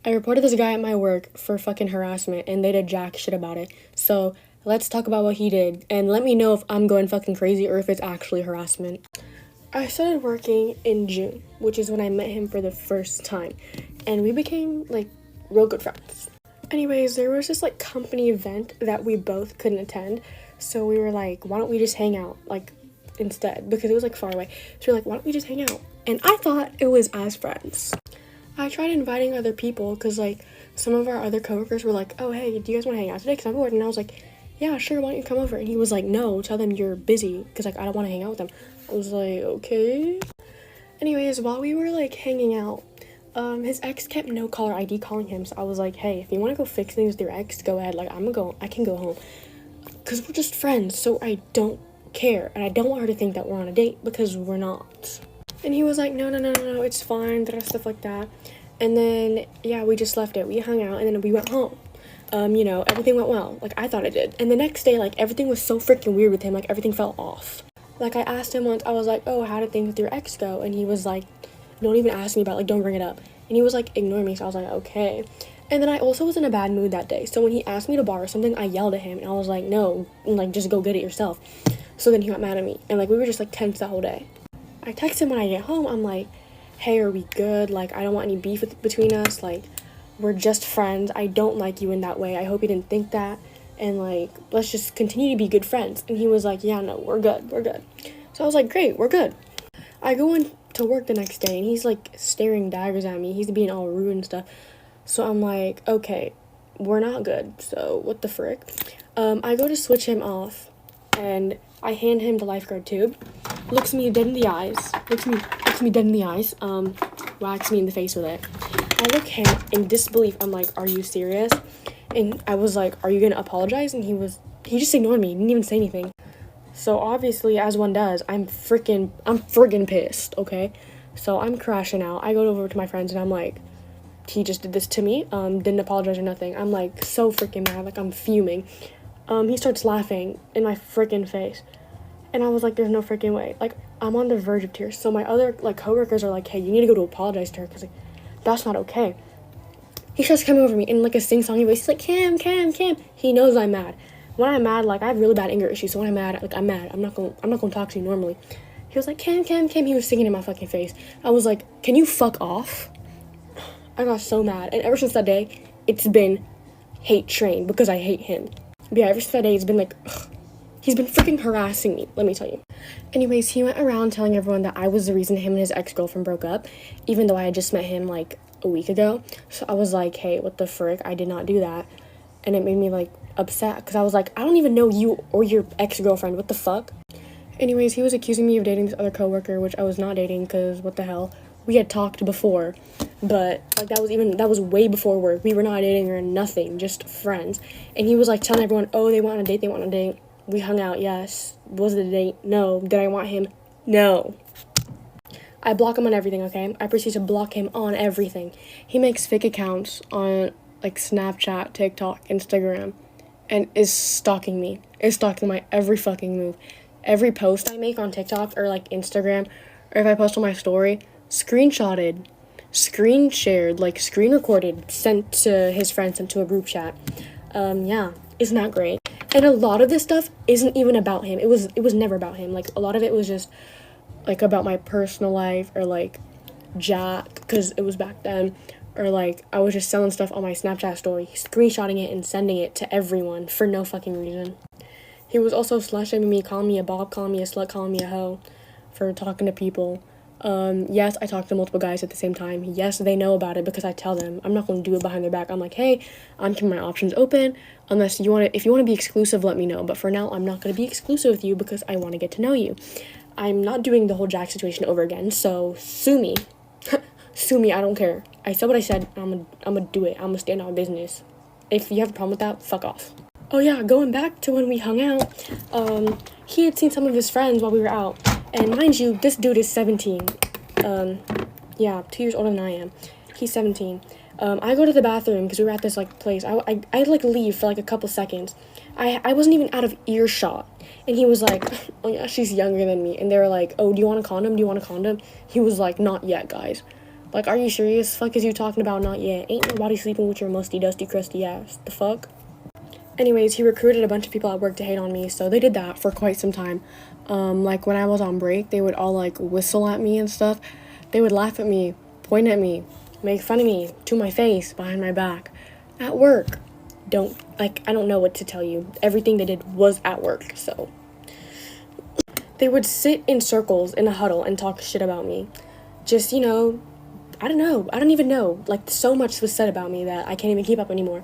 I reported this guy at my work for fucking harassment and they did jack shit about it. So let's talk about what he did and let me know if I'm going fucking crazy or if it's actually harassment. I started working in June, which is when I met him for the first time, and we became like real good friends. Anyways, there was this like company event that we both couldn't attend, so we were like, why don't we just hang out like instead, because it was like far away. So we're like, why don't we just hang out? And I thought it was as friends. I tried inviting other people because like some of our other coworkers were like, oh hey, do you guys want to hang out today? Because I'm bored. And I was like, yeah, sure, why don't you come over? And he was like, no, tell them you're busy because like I don't want to hang out with them. I was like, okay. Anyways, while we were like hanging out, his ex kept no caller ID calling him. So I was like, hey, if you want to go fix things with your ex, go ahead. Like I can go home because we're just friends. So I don't care, and I don't want her to think that we're on a date because we're not. And he was like, no, it's fine, stuff like that. And then, yeah, we just left it. We hung out, and then we went home. Everything went well. Like, I thought it did. And the next day, like, everything was so freaking weird with him. Like, everything felt off. Like, I asked him once, I was like, oh, how did things with your ex go? And he was like, don't even ask me about it. Like, don't bring it up. And he was like, ignore me. So I was like, okay. And then I also was in a bad mood that day. So when he asked me to borrow something, I yelled at him. And I was like, no, like, just go get it yourself. So then he got mad at me. And, like, we were just, like, tense that whole day. I text him when I get home. I'm like, hey, are we good? Like, I don't want any beef between us. Like, we're just friends. I don't like you in that way. I hope you didn't think that. And, like, let's just continue to be good friends. And he was like, yeah, no, we're good. So I was like, great, we're good. I go in to work the next day, and he's, like, staring daggers at me. He's being all rude and stuff. So I'm like, okay, we're not good. So what the frick? I go to switch him off, and I hand him the lifeguard tube. Looks me dead in the eyes. Looks me dead in the eyes. Whacks me in the face with it. I look him in disbelief. I'm like, are you serious? And I was like, are you gonna apologize? And he just ignored me. He didn't even say anything. So obviously, as one does, I'm friggin' pissed, okay? So I'm crashing out. I go over to my friends and I'm like, he just did this to me. Didn't apologize or nothing. I'm like so freaking mad. Like, I'm fuming. He starts laughing in my freaking face. And I was like, there's no freaking way. Like, I'm on the verge of tears. So my other, like, coworkers are like, hey, you need to go to apologize to her because, like, that's not okay. He starts coming over me in, like, a sing-songy voice. He's like, Cam. He knows I'm mad. When I'm mad, like, I have really bad anger issues. So when I'm mad, like, I'm mad. I'm not gonna talk to you normally. He was like, Cam. He was singing in my fucking face. I was like, can you fuck off? I got so mad. And ever since that day, it's been hate train because I hate him. But yeah, ever since that day, it's been like, ugh. He's been freaking harassing me, let me tell you. Anyways, he went around telling everyone that I was the reason him and his ex-girlfriend broke up, even though I had just met him, like, a week ago. So I was like, hey, what the frick? I did not do that. And it made me, like, upset, because I was like, I don't even know you or your ex-girlfriend. What the fuck? Anyways, he was accusing me of dating this other coworker, which I was not dating, because what the hell? We had talked before, but, like, that was way before work. We were not dating or nothing, just friends. And he was, like, telling everyone, oh, they want a date. We hung out, yes. Was it a date? No. Did I want him? No. I block him on everything, okay? I proceed to block him on everything. He makes fake accounts on, like, Snapchat, TikTok, Instagram, and is stalking me. Is stalking my every fucking move. Every post I make on TikTok or, like, Instagram, or if I post on my story, screenshotted, screen shared, like, screen recorded, sent to his friends, sent to a group chat. Yeah. Isn't that great? And a lot of this stuff isn't even about him. It was never about him. Like, a lot of it was just, like, about my personal life, or, like, Jack, because it was back then, or, like, I was just selling stuff on my Snapchat story, screenshotting it and sending it to everyone for no fucking reason. He was also slut-shaming me, calling me a bob, calling me a slut, calling me a hoe for talking to people. Yes, I talk to multiple guys at the same time. Yes, they know about it because I tell them. I'm not going to do it behind their back. I'm like, hey, I'm keeping my options open. If you want to be exclusive, let me know. But for now, I'm not going to be exclusive with you because I want to get to know you. I'm not doing the whole Jack situation over again. So sue me. Sue me. I don't care. I said what I said. I'm gonna do it. I'm gonna stand on business. If you have a problem with that, fuck off. Oh yeah, going back to when we hung out, he had seen some of his friends while we were out. And mind you, this dude is 17. Yeah, 2 years older than I am. He's 17. I go to the bathroom because we were at this, like, place. I'd like, leave for, like, a couple seconds. I wasn't even out of earshot. And he was like, oh, yeah, she's younger than me. And they were like, oh, do you want a condom? He was like, not yet, guys. Like, are you serious? Fuck is you talking about? Not yet. Ain't nobody sleeping with your musty, dusty, crusty ass. The fuck? Anyways, he recruited a bunch of people at work to hate on me, so they did that for quite some time. Like, when I was on break, they would all, like, whistle at me and stuff. They would laugh at me, point at me, make fun of me, to my face, behind my back. At work. I don't know what to tell you. Everything they did was at work, so. They would sit in circles in a huddle and talk shit about me. Just, I don't know. I don't even know. Like, so much was said about me that I can't even keep up anymore.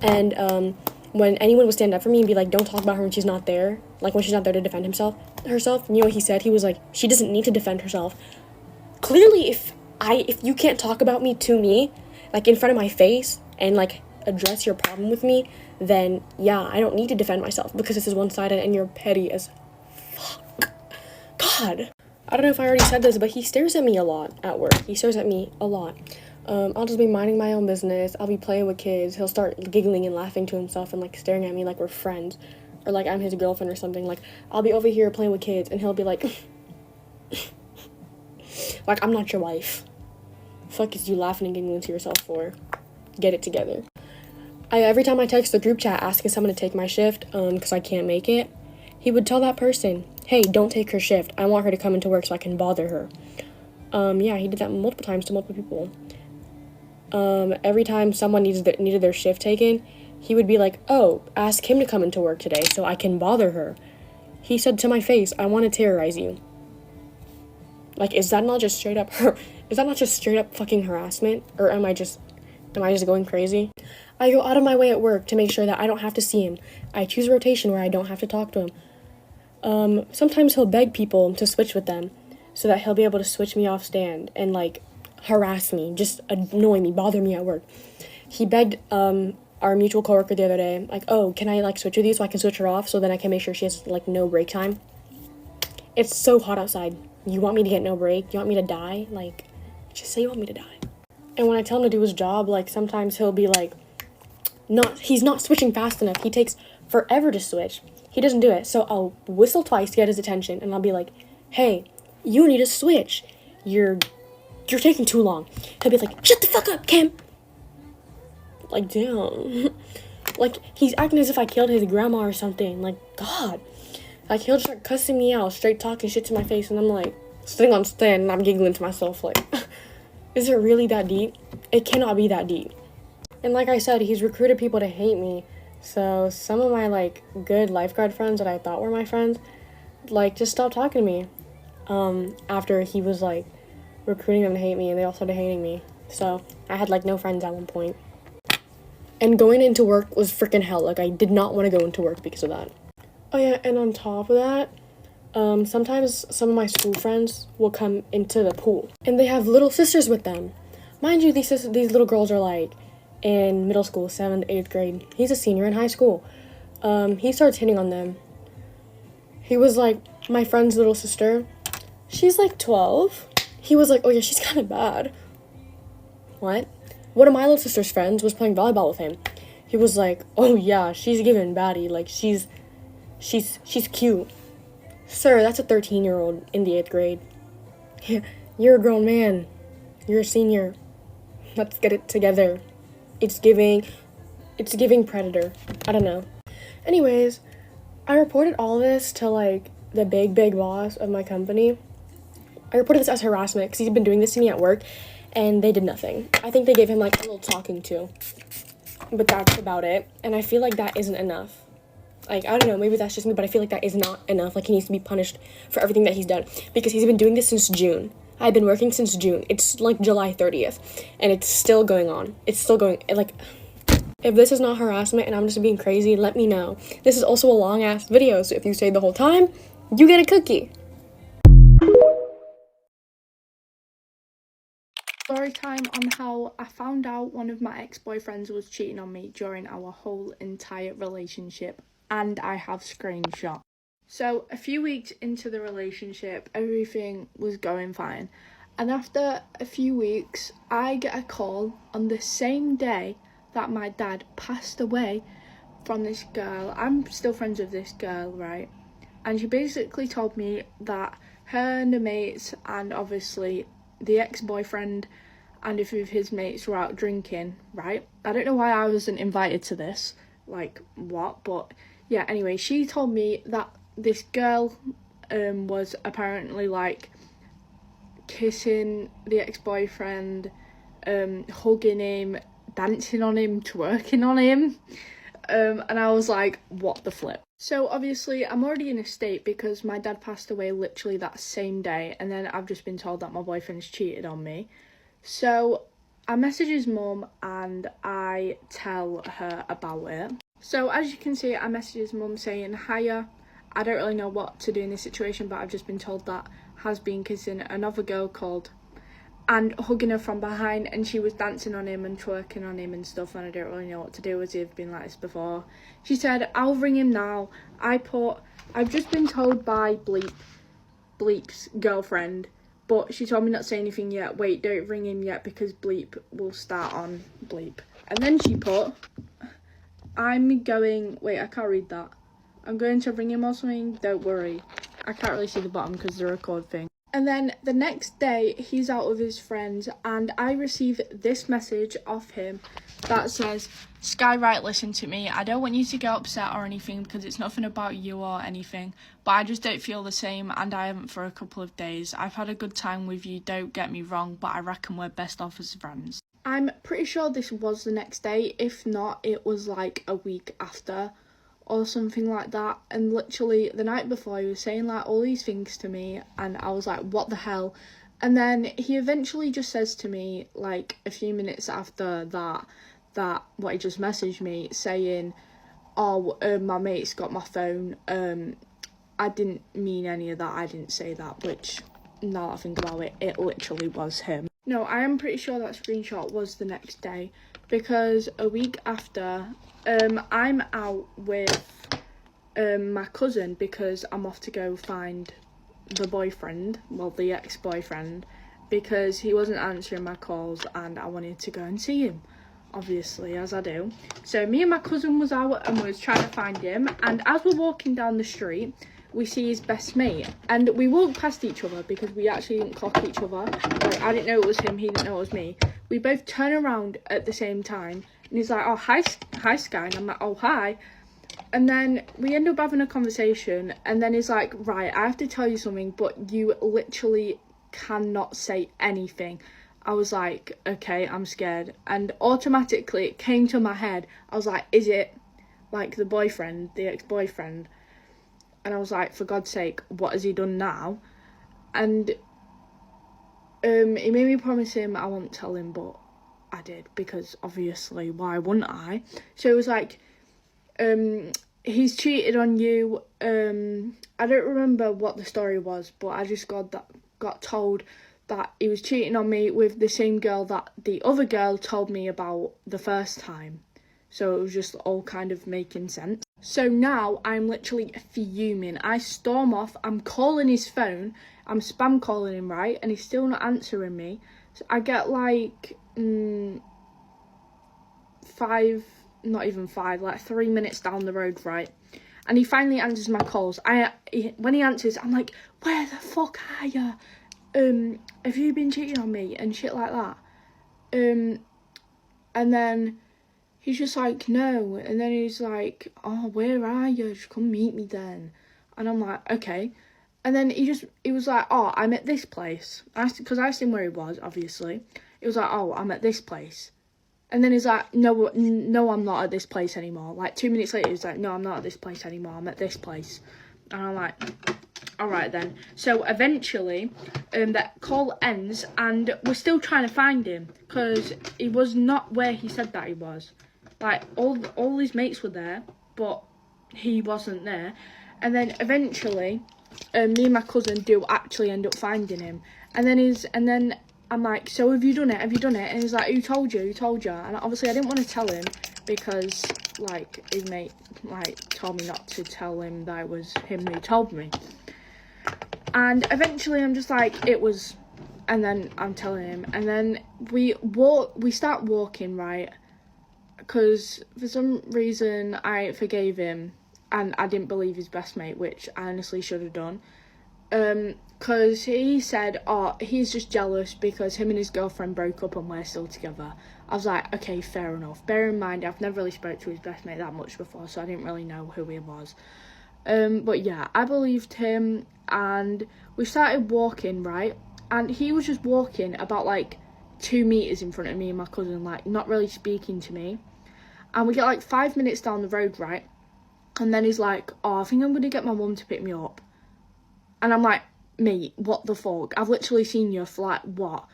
And, when anyone would stand up for me and be like, don't talk about her when she's not there, like when she's not there to defend herself, you know what he said? He was like, she doesn't need to defend herself. Clearly, if you can't talk about me to me, like in front of my face, and like address your problem with me, then yeah, I don't need to defend myself because this is one-sided and you're petty as fuck. God. I don't know if I already said this, but he stares at me a lot at work. He stares at me a lot. I'll just be minding my own business. I'll be playing with kids. He'll start giggling and laughing to himself and, like, staring at me like we're friends. Or, like, I'm his girlfriend or something. Like, I'll be over here playing with kids, and he'll be like... like, I'm not your wife. Fuck is you laughing and giggling to yourself for? Get it together. Every time I text the group chat asking someone to take my shift, because I can't make it, he would tell that person, hey, don't take her shift. I want her to come into work so I can bother her. Yeah, he did that multiple times to multiple people. Every time someone needed their shift taken, he would be like, oh, ask him to come into work today so I can bother her. He said to my face, I want to terrorize you. Like, is that not just straight up fucking harassment? Or am I just going crazy? I go out of my way at work to make sure that I don't have to see him. I choose a rotation where I don't have to talk to him. Sometimes he'll beg people to switch with them so that he'll be able to switch me off stand and, like, harass me, just annoy me, bother me at work. He begged our mutual coworker the other day, like, oh, can I, like, switch with you so I can switch her off so then I can make sure she has, like, no break time? It's so hot outside. You want me to get no break? You want me to die? Like, just say you want me to die. And when I tell him to do his job, like, sometimes he'll be like, he's not switching fast enough. He takes forever to switch. He doesn't do it. So I'll whistle twice to get his attention, and I'll be like, hey, you need to switch. You're taking too long. He'll be like, shut the fuck up, Kim. Like, damn. Like, he's acting as if I killed his grandma or something. Like, God. Like, he'll start cussing me out, straight talking shit to my face, and I'm like, sitting on stand, and I'm giggling to myself, like, is it really that deep? It cannot be that deep. And like I said, he's recruited people to hate me. So some of my, like, good lifeguard friends that I thought were my friends, like, just stopped talking to me. After he was, like, recruiting them to hate me, and they all started hating me. So I had, like, no friends at one point. And going into work was freaking hell. Like, I did not want to go into work because of that. Oh yeah, and on top of that, sometimes some of my school friends will come into the pool, and they have little sisters with them. Mind you, these little girls are, like, in middle school, 7th, 8th grade. He's a senior in high school. He starts hitting on them. He was like, my friend's little sister, she's like 12. He was like, oh yeah, she's kind of bad. What? One of my little sister's friends was playing volleyball with him. He was like, oh yeah, she's giving baddie. Like, she's cute. Sir, that's a 13-year-old in the 8th grade. You're a grown man. You're a senior. Let's get it together. It's giving predator. I don't know. Anyways, I reported all this to, like, the big boss of my company. I reported this as harassment because he's been doing this to me at work, and they did nothing. I think they gave him, like, a little talking to. But that's about it. And I feel like that isn't enough. Like, I don't know, maybe that's just me, but I feel like that is not enough. Like, he needs to be punished for everything that he's done. Because he's been doing this since June. I've been working since June. It's, like, July 30th. And it's still going on. It's still going, like, if this is not harassment and I'm just being crazy, let me know. This is also a long-ass video, so if you stayed the whole time, you get a cookie. Story time on how I found out one of my ex-boyfriends was cheating on me during our whole entire relationship, and I have screenshot. So a few weeks into the relationship, everything was going fine, and after a few weeks I get a call on the same day that my dad passed away from this girl. I'm still friends with this girl, right? And she basically told me that her and the mates and obviously the ex-boyfriend and a few of his mates were out drinking, right? I don't know why I wasn't invited to this, like, what? But yeah, anyway, she told me that this girl was apparently, like, kissing the ex-boyfriend, hugging him, dancing on him, twerking on him, and I was like, what the flip? So obviously I'm already in a state because my dad passed away literally that same day, and then I've just been told that my boyfriend's cheated on me. So I message his mum and I tell her about it. So as you can see, I message his mum saying, hiya, I don't really know what to do in this situation, but I've just been told that has been kissing another girl called and hugging her from behind, and she was dancing on him and twerking on him and stuff, and I don't really know what to do as he've been like this before. She said, I'll ring him now. I've just been told by Bleep's girlfriend, but she told me not to say anything yet. Wait, don't ring him yet because Bleep will start on Bleep. And then she put, I can't read that. I'm going to ring him or something, don't worry. I can't really see the bottom because the record thing. And then the next day, he's out with his friends, and I receive this message off him that says, Skywrite, listen to me. I don't want you to get upset or anything because it's nothing about you or anything, but I just don't feel the same, and I haven't for a couple of days. I've had a good time with you, don't get me wrong, but I reckon we're best off as friends. I'm pretty sure this was the next day. If not, it was like a week after or something like that, and literally the night before he was saying like all these things to me, and I was like, what the hell? And then he eventually just says to me, like a few minutes after that what he just messaged me saying, oh, my mate's got my phone, I didn't mean any of that, I didn't say that, which now that I think about it literally was him. No, I am pretty sure that screenshot was the next day, because a week after, I'm out with my cousin because I'm off to go find the boyfriend, well, the ex-boyfriend, because he wasn't answering my calls and I wanted to go and see him, obviously, as I do. So me and my cousin was out and was trying to find him, and as we're walking down the street, we see his best mate, and we walked past each other because we actually didn't clock each other. Like, I didn't know it was him, he didn't know it was me. We both turn around at the same time, and he's like, oh, hi Sky, and I'm like, oh, hi. And then we end up having a conversation, and then he's like, right, I have to tell you something, but you literally cannot say anything. I was like, okay, I'm scared. And automatically it came to my head, I was like, is it like the boyfriend, the ex-boyfriend? And I was like, for God's sake, what has he done now? And he made me promise him I won't tell him, but I did, because obviously, why wouldn't I? So it was like, he's cheated on you. I don't remember what the story was, but I just got told that he was cheating on me with the same girl that the other girl told me about the first time. So it was just all kind of making sense. So now I'm literally fuming. I storm off. I'm calling his phone. I'm spam calling him, right? And he's still not answering me. So I get like 3 minutes down the road, right? And he finally answers my calls. When he answers, I'm like, where the fuck are you? Have you been cheating on me? And shit like that. And then he's just like, no. And then he's like, oh, where are you? Just come meet me then. And I'm like, okay. And then he was like, oh, I'm at this place. Because I asked him where he was, obviously. He was like, oh, I'm at this place. And then he's like, no, I'm not at this place anymore. Like 2 minutes later, he's like, no, I'm not at this place anymore. I'm at this place. And I'm like, all right then. So eventually, that call ends, and we're still trying to find him because he was not where he said that he was. Like all his mates were there, but he wasn't there. And then eventually, me and my cousin do actually end up finding him. And then I'm like, so have you done it? Have you done it? And he's like, who told you? Who told you? And obviously I didn't want to tell him because, like, his mate, like, told me not to tell him that it was him who told me. And eventually I'm just like, it was, and then I'm telling him. And then we start walking, right? Because for some reason I forgave him and I didn't believe his best mate, which I honestly should have done. because he said, oh, he's just jealous because him and his girlfriend broke up and we're still together. I was like, okay, fair enough. Bear in mind, I've never really spoke to his best mate that much before, so I didn't really know who he was. But yeah, I believed him, and we started walking, right? And he was just walking about like 2 meters in front of me and my cousin, like not really speaking to me. And we get like 5 minutes down the road, right? And then he's like, oh, I think I'm gonna get my mum to pick me up. And I'm like, mate, what the fuck? I've literally seen you for like, what?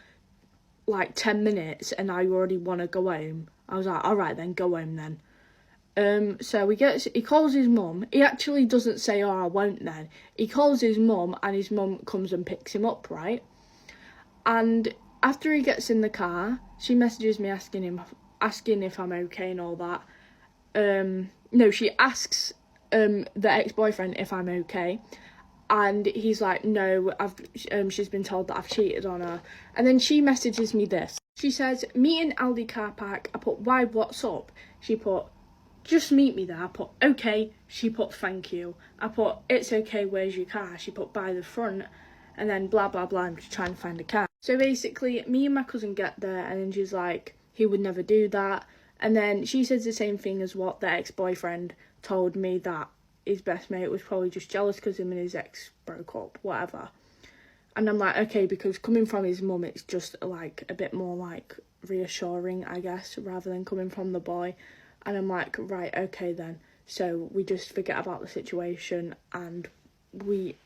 Like 10 minutes, and now you already want to go home. I was like, alright then, go home then. So he calls his mum. He actually doesn't say, oh, I won't then. He calls his mum, and his mum comes and picks him up, right? And after he gets in the car, she messages me asking if I'm okay and all that. No, she asks the ex-boyfriend if I'm okay. And he's like, no, she's been told that I've cheated on her. And then she messages me this. She says, meet in Aldi car park. I put, why, what's up? She put, just meet me there. I put, okay. She put, thank you. I put, it's okay, where's your car? She put, by the front. And then blah, blah, blah, I'm just trying to find a car. So basically, me and my cousin get there, and then she's like, he would never do that. And then she says the same thing as what the ex-boyfriend told me, that his best mate was probably just jealous because him and his ex broke up, whatever. And I'm like, okay, because coming from his mum, it's just like a bit more like reassuring, I guess, rather than coming from the boy. And I'm like, right, okay then. So we just forget about the situation and we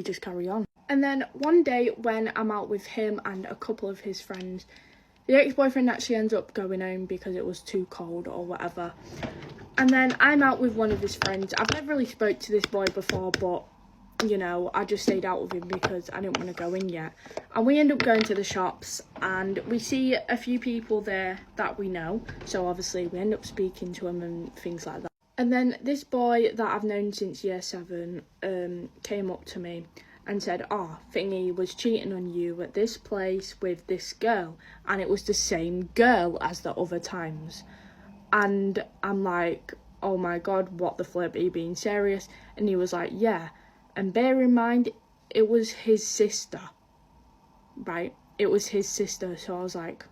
just carry on. And then one day when I'm out with him and a couple of his friends, the ex-boyfriend actually ends up going home because it was too cold or whatever. And then I'm out with one of his friends. I've never really spoke to this boy before, but, you know, I just stayed out with him because I didn't want to go in yet. And we end up going to the shops, and we see a few people there that we know. So obviously we end up speaking to them and things like that. And then this boy that I've known since year 7 came up to me and said, oh, Thingy was cheating on you at this place with this girl. And it was the same girl as the other times. And I'm like, oh my god, what the flip, are you being serious? And he was like, yeah. And bear in mind, it was his sister, right? It was his sister, so I was like,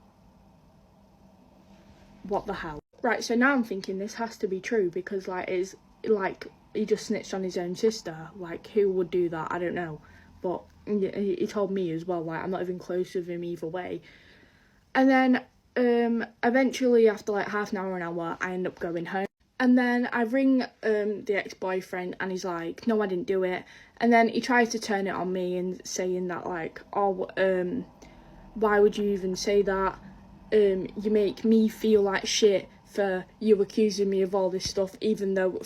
what the hell? Right, so now I'm thinking this has to be true, because like, it's like, he just snitched on his own sister. Like, who would do that? I don't know. But he told me as well, like, I'm not even close with him either way. And then eventually, after like half an hour, I end up going home. And then I ring the ex-boyfriend, and he's like, no, I didn't do it. And then he tries to turn it on me and saying that like, oh, why would you even say that? You make me feel like shit for you accusing me of all this stuff, even though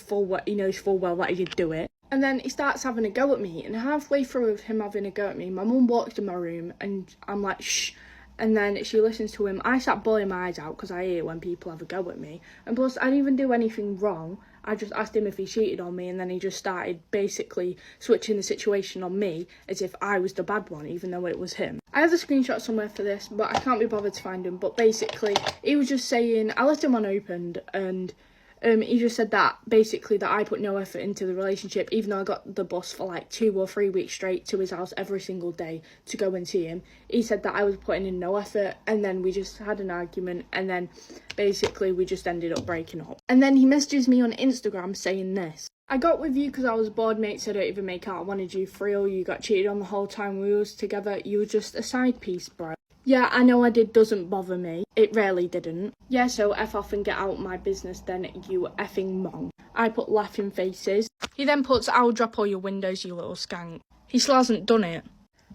he knows full well that he did do it. And then he starts having a go at me, and halfway through him having a go at me, my mum walks in my room, and I'm like, shh. And then she listens to him. I sat bawling my eyes out because I hate when people have a go at me. And plus, I didn't even do anything wrong. I just asked him if he cheated on me, and then he just started basically switching the situation on me as if I was the bad one, even though it was him. I have a screenshot somewhere for this, but I can't be bothered to find him. But basically, he was just saying, I left him unopened, and he just said that, basically, that I put no effort into the relationship, even though I got the bus for like 2 or 3 weeks straight to his house every single day to go and see him. He said that I was putting in no effort, and then we just had an argument, and then basically we just ended up breaking up. And then he messages me on Instagram saying this: I got with you because I was bored, mates, I don't even make out, I wanted you for real, you got cheated on the whole time we was together, you were just a side piece, bro. Yeah, I know I did, doesn't bother me. It really didn't. Yeah, so F off and get out my business then, you effing mong. I put laughing faces. He then puts, I'll drop all your windows, you little skank. He still hasn't done it.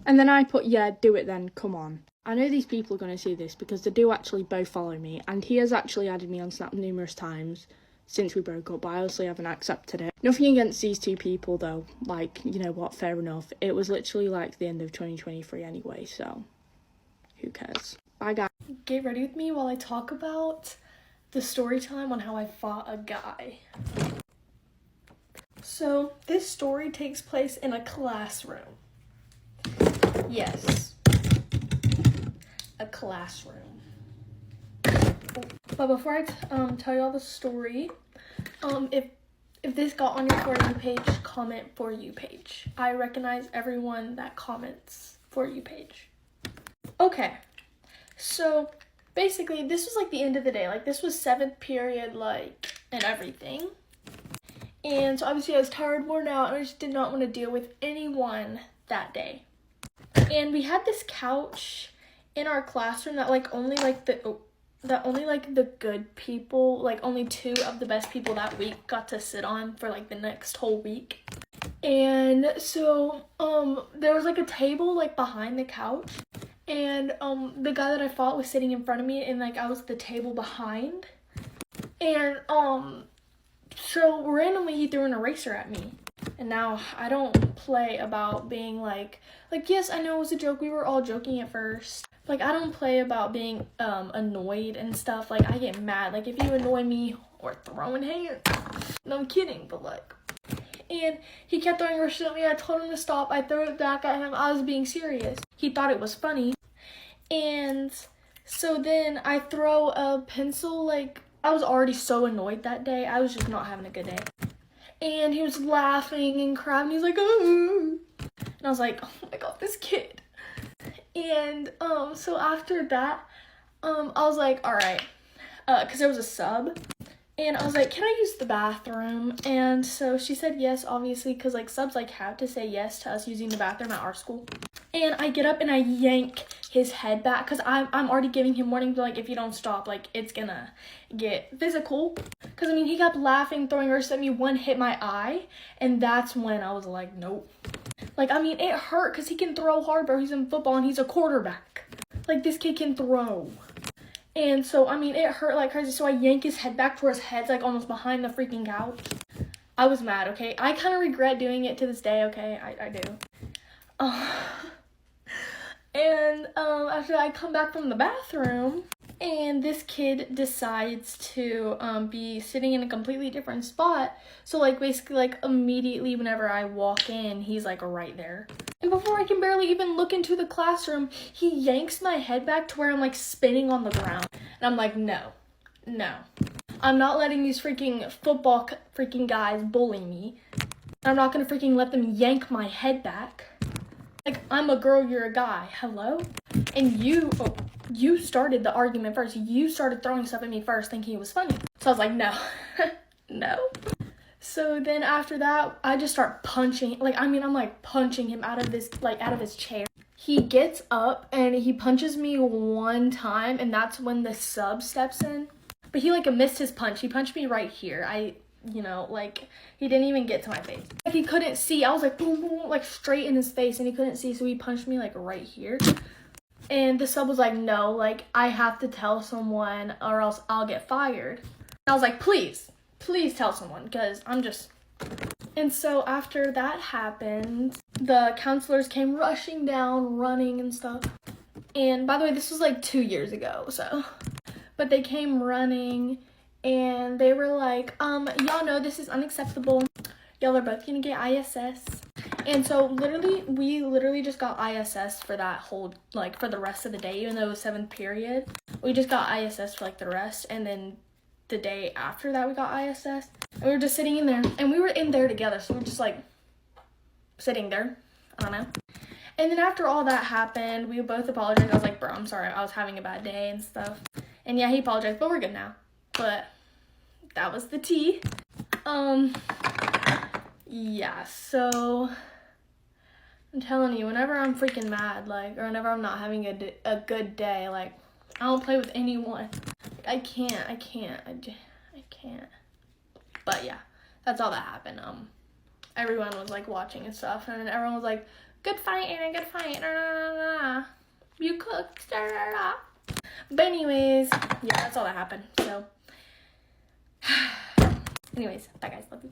And then I put, yeah, do it then, come on. I know these people are going to see this because they do actually both follow me, and he has actually added me on Snap numerous times since we broke up, but I honestly haven't accepted it. Nothing against these two people though, like, you know what, fair enough. It was literally like the end of 2023 anyway, so who cares? Bye, guys. Get ready with me while I talk about the story time on how I fought a guy. So, this story takes place in a classroom. Yes. A classroom. But before I tell you all the story, if If this got on your For You page, comment For You page. I recognize everyone that comments For You page. Okay, so basically this was like the end of the day. Like this was 7th period, like, and everything. And so obviously I was tired, worn out, and I just did not want to deal with anyone that day. And we had this couch in our classroom that like only like the good people, like only 2 of the best people that week got to sit on for like the next whole week. And so there was like a table like behind the couch, and the guy that I fought was sitting in front of me, and like I was the table behind. And so randomly he threw an eraser at me. And now I don't play about being like yes, I know it was a joke, we were all joking at first. Like I don't play about being annoyed and stuff. Like I get mad, like if you annoy me or throwing hands. No, I'm kidding, but like. And he kept throwing erasers at me. I told him to stop. I threw it back at him. I was being serious. He thought it was funny. And so then I throw a pencil, like I was already so annoyed that day. I was just not having a good day. And he was laughing and crying. He was like, oh. And I was like, oh my god, this kid. And so after that, I was like, all right, because there was a sub. And I was like, can I use the bathroom? And so she said yes, obviously, because like subs like have to say yes to us using the bathroom at our school. And I get up and I yank his head back because I'm already giving him warning, like if you don't stop, like it's gonna get physical. Because I mean, he kept laughing, throwing erasers at me. One hit my eye, and that's when I was like, nope. Like I mean, it hurt because he can throw hard, bro. He's in football and he's a quarterback. Like this kid can throw. And so, I mean, it hurt like crazy. So I yank his head back to where his head's like almost behind the freaking couch. I was mad, okay? I kind of regret doing it to this day, okay? I do. And after I come back from the bathroom, and this kid decides to be sitting in a completely different spot. So like basically like immediately whenever I walk in, he's like right there. And before I can barely even look into the classroom, he yanks my head back to where I'm like spinning on the ground. And I'm like, no. I'm not letting these freaking football freaking guys bully me. I'm not gonna freaking let them yank my head back. Like, I'm a girl, you're a guy. Hello? And you started the argument first. You started throwing stuff at me first thinking it was funny. So I was like, no. No. So then after that, I just start punching. Like, I mean, I'm like punching him out of his chair. He gets up and he punches me one time, and that's when the sub steps in. But he like missed his punch. He punched me right here. Like he didn't even get to my face. Like he couldn't see. I was like boom, boom, like straight in his face, and he couldn't see, so he punched me like right here. And the sub was like, no, like I have to tell someone or else I'll get fired. And I was like, please tell someone, because I'm just. And so after that happened, the counselors came rushing down, running and stuff. And by the way, this was like 2 years ago, so. But they came running, and they were like, y'all know this is unacceptable. Y'all are both gonna get ISS. And so we literally just got ISS for that whole, like, for the rest of the day, even though it was 7th period. We just got ISS for, like, the rest, and then the day after that we got ISS. And we were just sitting in there, and we were in there together, so we were just, like, sitting there. I don't know. And then after all that happened, we both apologized. I was like, bro, I'm sorry, I was having a bad day and stuff. And yeah, he apologized, but we're good now. But that was the tea. Yeah, so I'm telling you, whenever I'm freaking mad, like, or whenever I'm not having a good day, like, I don't play with anyone. I can't. But yeah, that's all that happened. Everyone was like watching and stuff, and everyone was like, good fight, Anna, good fight, you cooked, But anyways, yeah, that's all that happened. So anyways, bye guys, love you.